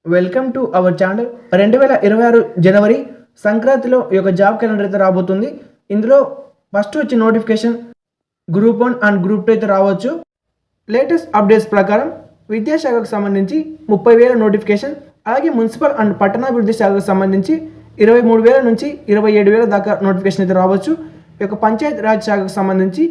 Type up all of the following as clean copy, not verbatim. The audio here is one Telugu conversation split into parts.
Welcome to our channel. 2026 జనవరి సంక్రాంతిలో ఈ యొక్క జాబ్ క్యాలెండర్ అయితే రాబోతుంది. ఇందులో ఫస్ట్ వచ్చే నోటిఫికేషన్ గ్రూప్ 1 అండ్ గ్రూప్ 2 అయితే రావచ్చు. లేటెస్ట్ అప్డేట్స్ ప్రకారం విద్యాశాఖకు సంబంధించి 30,000 నోటిఫికేషన్, అలాగే మున్సిపల్ అండ్ పట్టణాభివృద్ధి శాఖకు సంబంధించి 23,000 నుంచి 27,000 దాకా నోటిఫికేషన్ అయితే రావచ్చు. ఈ యొక్క పంచాయత్ రాజ్ శాఖకు సంబంధించి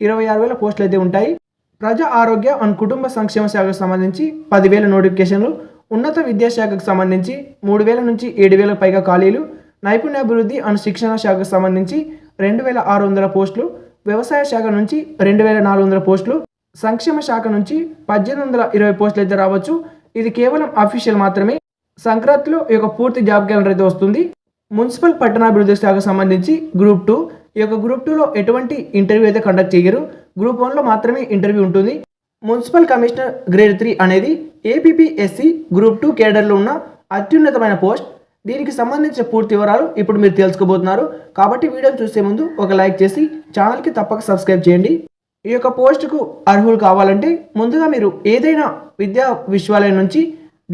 26,000 పోస్టులు అయితే ఉంటాయి. ప్రజా ఆరోగ్య అండ్ కుటుంబ సంక్షేమ శాఖకు సంబంధించి 10,000 నోటిఫికేషన్లు, ఉన్నత విద్యాశాఖకు సంబంధించి 3,000 నుంచి 7,000 పైగా ఖాళీలు, నైపుణ్యాభివృద్ధి అండ్ శిక్షణ శాఖకు సంబంధించి 2,600 పోస్టులు, వ్యవసాయ శాఖ నుంచి 2,400 పోస్టులు, సంక్షేమ శాఖ నుంచి 1,820 పోస్టులు అయితే రావచ్చు. ఇది కేవలం అఫీషియల్ మాత్రమే. సంక్రాంతిలో ఈ యొక్క పూర్తి జాబ్ క్యాలెండర్ అయితే వస్తుంది. మున్సిపల్ పట్టణాభివృద్ధి శాఖకు సంబంధించి గ్రూప్ 2, ఈ యొక్క గ్రూప్ 2లో ఎటువంటి ఇంటర్వ్యూ అయితే కండక్ట్ చేయరు. గ్రూప్ 1లో మాత్రమే ఇంటర్వ్యూ ఉంటుంది. మున్సిపల్ కమిషనర్ గ్రేడ్ 3 అనేది ఏపీపీఎస్సీ గ్రూప్ 2 కేడర్లో ఉన్న అత్యున్నతమైన పోస్ట్. దీనికి సంబంధించిన పూర్తి వివరాలు ఇప్పుడు మీరు తెలుసుకోబోతున్నారు. కాబట్టి వీడియోని చూసే ముందు ఒక లైక్ చేసి ఛానల్కి తప్పక సబ్స్క్రైబ్ చేయండి. ఈ యొక్క పోస్టుకు అర్హులు కావాలంటే ముందుగా మీరు ఏదైనా విద్యా విశ్వవిద్యాలయం నుంచి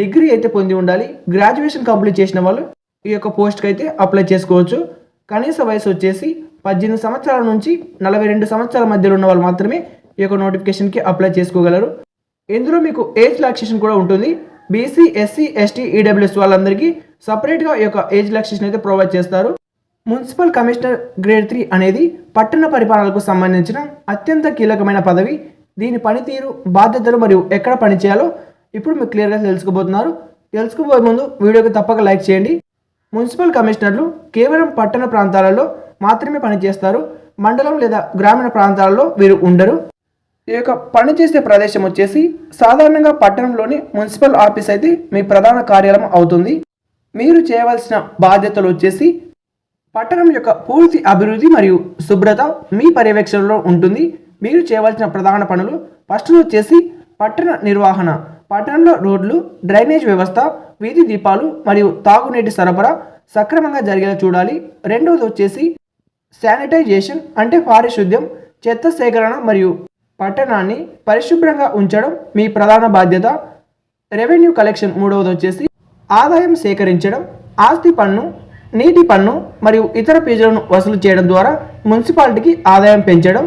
డిగ్రీ అయితే పొంది ఉండాలి. గ్రాడ్యుయేషన్ కంప్లీట్ చేసిన వాళ్ళు ఈ యొక్క పోస్ట్కి అయితే అప్లై చేసుకోవచ్చు. కనీస వయసు వచ్చేసి 18 సంవత్సరాల నుంచి 42 సంవత్సరాల మధ్యలో ఉన్న వాళ్ళు మాత్రమే ఈ యొక్క నోటిఫికేషన్కి అప్లై చేసుకోగలరు. ఇందులో మీకు ఏజ్ రిలాక్సేషన్ కూడా ఉంటుంది. బీసీ, ఎస్సీ, ఎస్టీ, ఈడబ్ల్యూఎస్ వాళ్ళందరికీ సపరేట్గా ఈ యొక్క ఏజ్ రిలాక్సేషన్ అయితే ప్రొవైడ్ చేస్తారు. మున్సిపల్ కమిషనర్ గ్రేడ్ 3 అనేది పట్టణ పరిపాలనకు సంబంధించిన అత్యంత కీలకమైన పదవి. దీని పనితీరు, బాధ్యతలు మరియు ఎక్కడ పనిచేయాలో ఇప్పుడు మీరు క్లియర్గా తెలుసుకోబోతున్నారు. తెలుసుకోబోయే ముందు వీడియోకి తప్పక లైక్ చేయండి. మున్సిపల్ కమిషనర్లు కేవలం పట్టణ ప్రాంతాలలో మాత్రమే పనిచేస్తారు. మండలం లేదా గ్రామీణ ప్రాంతాలలో వీరు ఉండరు. ఈ యొక్క పనిచేసే ప్రదేశం వచ్చేసి సాధారణంగా పట్టణంలోని మున్సిపల్ ఆఫీస్ అయితే మీ ప్రధాన కార్యాలయం అవుతుంది. మీరు చేయవలసిన బాధ్యతలు వచ్చేసి పట్టణం యొక్క పూర్తి అభివృద్ధి మరియు శుభ్రత మీ పర్యవేక్షణలో ఉంటుంది. మీరు చేయవలసిన ప్రధాన పనులు ఫస్ట్ వచ్చేసి పట్టణ నిర్వహణ. పట్టణంలో రోడ్లు, డ్రైనేజ్ వ్యవస్థ, వీధి దీపాలు మరియు తాగునీటి సరఫరా సక్రమంగా జరిగేలా చూడాలి. రెండవది వచ్చేసి శానిటైజేషన్ అంటే పారిశుద్ధ్యం, చెత్త సేకరణ మరియు పట్టణాన్ని పరిశుభ్రంగా ఉంచడం మీ ప్రధాన బాధ్యత. రెవెన్యూ కలెక్షన్ మూడవది వచ్చేసి ఆదాయం సేకరించడం, ఆస్తి పన్ను, నీటి పన్ను మరియు ఇతర ఫీజులను వసూలు చేయడం ద్వారా మున్సిపాలిటీకి ఆదాయం పెంచడం.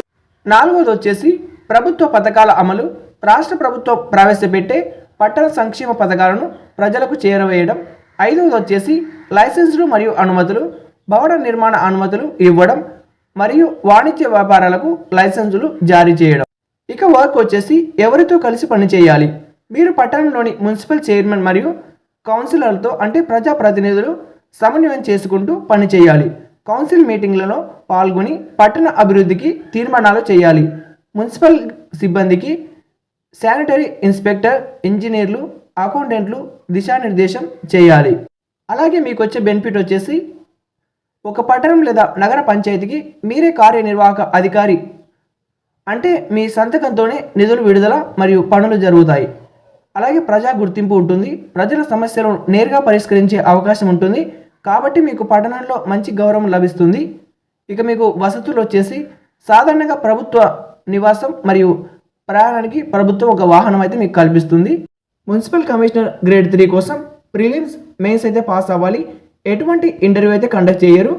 నాలుగవది వచ్చేసి ప్రభుత్వ పథకాల అమలు. రాష్ట్ర ప్రభుత్వం ప్రవేశపెట్టే పట్టణ సంక్షేమ పథకాలను ప్రజలకు చేరవేయడం. ఐదవది వచ్చేసి లైసెన్సులు మరియు అనుమతులు, భవన నిర్మాణ అనుమతులు ఇవ్వడం మరియు వాణిజ్య వ్యాపారాలకు లైసెన్సులు జారీ చేయడం. ఇక వర్క్ వచ్చేసి ఎవరితో కలిసి పనిచేయాలి. మీరు పట్టణంలోని మున్సిపల్ చైర్మన్ మరియు కౌన్సిలర్లతో అంటే ప్రజాప్రతినిధులు సమన్వయం చేసుకుంటూ పనిచేయాలి. కౌన్సిల్ మీటింగ్లలో పాల్గొని పట్టణ అభివృద్ధికి తీర్మానాలు చేయాలి. మున్సిపల్ సిబ్బందికి శానిటరీ ఇన్స్పెక్టర్, ఇంజనీర్లు, అకౌంటెంట్లు దిశానిర్దేశం చేయాలి. అలాగే మీకు వచ్చే బెనిఫిట్ వచ్చేసి ఒక పట్టణం లేదా నగర పంచాయతీకి మీరే కార్యనిర్వాహక అధికారి. అంటే మీ సంతకంతోనే నిధులు విడుదల మరియు పనులు జరుగుతాయి. అలాగే ప్రజా గుర్తింపు ఉంటుంది. ప్రజల సమస్యలను నేరుగా పరిష్కరించే అవకాశం ఉంటుంది. కాబట్టి మీకు పట్టణంలో మంచి గౌరవం లభిస్తుంది. ఇక మీకు వసతులు వచ్చేసి సాధారణంగా ప్రభుత్వ నివాసం మరియు ప్రయాణానికి ప్రభుత్వం ఒక వాహనం అయితే మీకు కల్పిస్తుంది. మున్సిపల్ కమిషనర్ గ్రేడ్ 3 కోసం ప్రిలిమ్స్, మెయిన్స్ అయితే పాస్ అవ్వాలి. ఎటువంటి ఇంటర్వ్యూ అయితే కండక్ట్ చేయరు.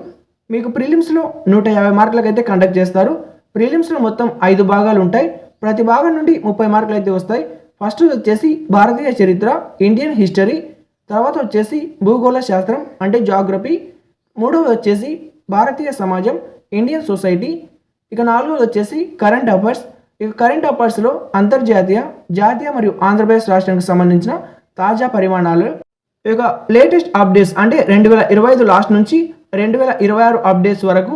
మీకు ప్రిలిమ్స్లో 150 మార్కులకు అయితే కండక్ట్ చేస్తారు. ప్రిలిమ్స్లో మొత్తం 5 భాగాలు ఉంటాయి. ప్రతి భాగం నుండి 30 మార్కులు అయితే వస్తాయి. ఫస్ట్ వచ్చేసి భారతీయ చరిత్ర, ఇండియన్ హిస్టరీ, తర్వాత వచ్చేసి భూగోళ శాస్త్రం అంటే జాగ్రఫీ, మూడవది వచ్చేసి భారతీయ సమాజం, ఇండియన్ సొసైటీ, ఇక నాలుగవది వచ్చేసి కరెంట్ అఫైర్స్. ఇక కరెంట్ అఫైర్స్లో అంతర్జాతీయ, జాతీయ మరియు ఆంధ్రప్రదేశ్ రాష్ట్రానికి సంబంధించిన తాజా పరిమాణాలు, ఇక లేటెస్ట్ అప్డేట్స్ అంటే 2025 లాస్ట్ నుంచి 2026 అప్డేట్స్ వరకు.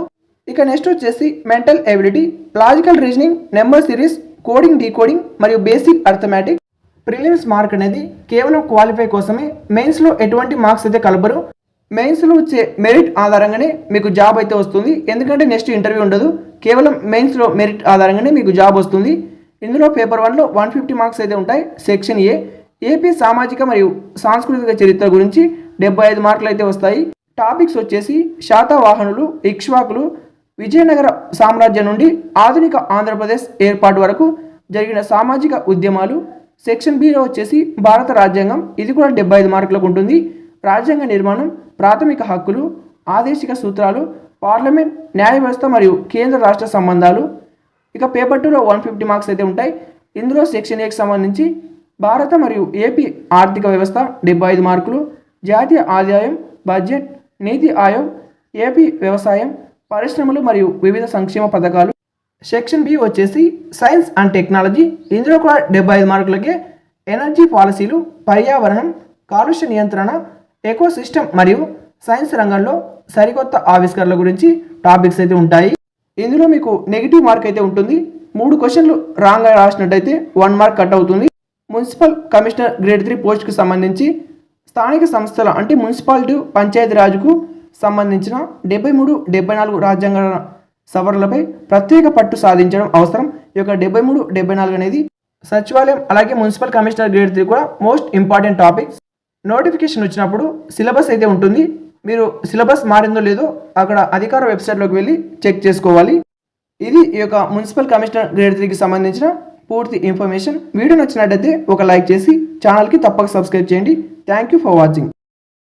ఇక నెక్స్ట్ వచ్చేసి mental ability, logical reasoning, number series, coding, decoding మరియు బేసిక్ అర్థమెటిక్. ప్రిలిమ్స్ మార్క్ అనేది కేవలం క్వాలిఫై కోసమే. మెయిన్స్లో ఎటువంటి మార్క్స్ అయితే కలపరు. మెయిన్స్లో వచ్చే మెరిట్ ఆధారంగానే మీకు జాబ్ అయితే వస్తుంది. ఎందుకంటే నెక్స్ట్ ఇంటర్వ్యూ ఉండదు. కేవలం మెయిన్స్లో మెరిట్ ఆధారంగానే మీకు జాబ్ వస్తుంది. ఇందులో పేపర్ 1లో 150 మార్క్స్ అయితే ఉంటాయి. సెక్షన్ ఏ, ఏపీ సామాజిక మరియు సాంస్కృతిక చరిత్ర గురించి 75 మార్కులు అయితే వస్తాయి. టాపిక్స్ వచ్చేసి శాతవాహనులు, ఇక్ష్వాకులు, విజయనగర సామ్రాజ్యం నుండి ఆధునిక ఆంధ్రప్రదేశ్ ఏర్పాటు వరకు జరిగిన సామాజిక ఉద్యమాలు, సెక్షన్ బిలో వచ్చేసి భారత రాజ్యాంగం, ఇది కూడా 75 మార్కులకు ఉంటుంది. రాజ్యాంగ నిర్మాణం, ప్రాథమిక హక్కులు, ఆదేశిక సూత్రాలు, పార్లమెంట్, న్యాయ వ్యవస్థ మరియు కేంద్ర రాష్ట్ర సంబంధాలు. ఇక పేపర్ 2లో 150 మార్క్స్ అయితే ఉంటాయి. ఇందులో సెక్షన్ ఏకి సంబంధించి భారత మరియు ఏపీ ఆర్థిక వ్యవస్థ 75 మార్కులు, జాతీయ ఆదాయం, బడ్జెట్, నీతి ఆయోగ్, ఏపీ వ్యవసాయం, పరిశ్రమలు మరియు వివిధ సంక్షేమ పథకాలు. సెక్షన్ బి వచ్చేసి సైన్స్ అండ్ టెక్నాలజీ, ఇందులో కూడా 75 మార్కులకే ఎనర్జీ పాలసీలు, పర్యావరణం, కాలుష్య నియంత్రణ, ఎకో సిస్టమ్ మరియు సైన్స్ రంగంలో సరికొత్త ఆవిష్కరణల గురించి టాపిక్స్ అయితే ఉంటాయి. ఇందులో మీకు నెగిటివ్ మార్క్ అయితే ఉంటుంది. 3 క్వశ్చన్లు రాంగ్గా రాసినట్టయితే 1 మార్క్ కట్ అవుతుంది. మున్సిపల్ కమిషనర్ గ్రేడ్ 3 పోస్ట్కి సంబంధించి స్థానిక సంస్థల అంటే మున్సిపాలిటీ పంచాయతీరాజ్కు సంబంధించిన 73, 74 రాజ్యాంగ సవరణలపై ప్రత్యేక పట్టు సాధించడం అవసరం. ఈ యొక్క 73, 74 అనేది సచివాలయం అలాగే మున్సిపల్ కమిషనర్ గ్రేడ్ 3 కూడా మోస్ట్ ఇంపార్టెంట్ టాపిక్స్. నోటిఫికేషన్ వచ్చినప్పుడు సిలబస్ అయితే ఉంటుంది. మీరు సిలబస్ మారిందో లేదో అక్కడ అధికార వెబ్సైట్లోకి వెళ్ళి చెక్ చేసుకోవాలి. ఇది ఈ యొక్క మున్సిపల్ కమిషనర్ గ్రేడ్ 3కి సంబంధించిన పూర్తి ఇన్ఫర్మేషన్. వీడియో నచ్చినట్టయితే ఒక లైక్ చేసి ఛానల్కి తప్పక సబ్స్క్రైబ్ చేయండి. Thank you for watching.